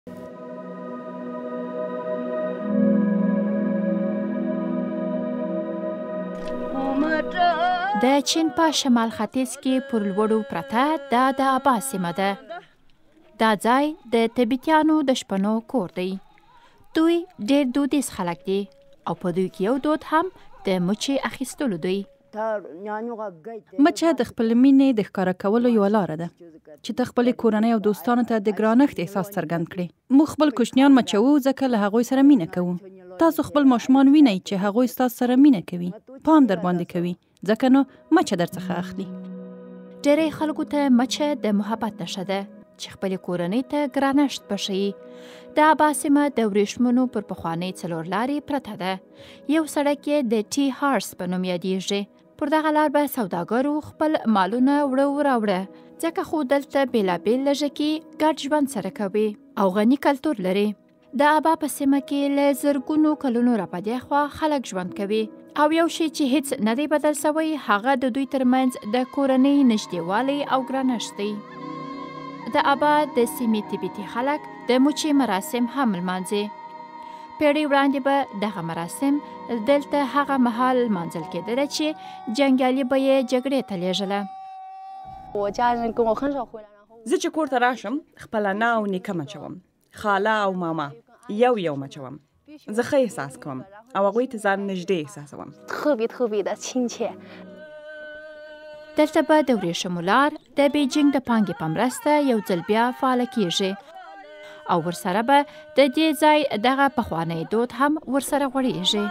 د چین په شمال ختیځ کې پر لوړو پرته دا د ابا سیمه ده. دا ځای د تبتیانو د شپنو کور دی. دوی ډېر دودیز خلک دي او په دوی کې یو دود هم د مچې اخیستلو دی. مچه د خپل مینې د ښکاره کولو یوه لاره ده چې ته خپلې کورنۍ او دوستانو ته د ګرانښت احساس څرګند کړې. موږ خپل کوچنیان مچوو ځکه له هغوی سره مینه کوو. تاسو خپل ماشومان وینئ چې هغوی ستاسو سره مینه کوي، پام در باندې کوي، ځکه نو مچه درڅخه اخلي. ډېری خلکو ته مچه د محبت نښه ده چې خپلې کورنۍ ته ګرانښت بښي. د ابا سیمه د ورېښمونو پر پخوانۍ څلور لارې پرته ده. یو سړک یې د ټي هارس په نوم یادیږي. پر دغه لار به سوداګرو خپل مالونه وړه راوړه، ځکه خو دلته بېلابېل لږکي ګډ ژوند سره کوي او غني کلتور لري. د ابا په سیمه کې له زرګونو کلونو راپدې خوا خلک ژوند کوي او یو شی چې هیڅ نه دی بدل سوی هغه د دوی ترمنځ د کورنۍ نږدېوالی او ګرانښت دی. د ابا د سیمې تبتي خلک د مچې مراسم هم لمانځي. پیړۍ وړاندې به دغه مراسم دلته هغه مهال لمانځل کېدله چې جنګیالي به یې جګړې ته لیږله. زه چې کور ته راشم خپله نه او نیکه مچوم، خاله او ماما یو مچوم. زه ښه احساس کوم او هغوی ته ځان نږدې احساسوم. دلته به د ورېښمو لار د بیجینګ د پانګې په مرسته یو ځل بیا فعاله کیږي او ورسره به د دې ځای دغه پخوانی دود هم ورسره غوړېږي.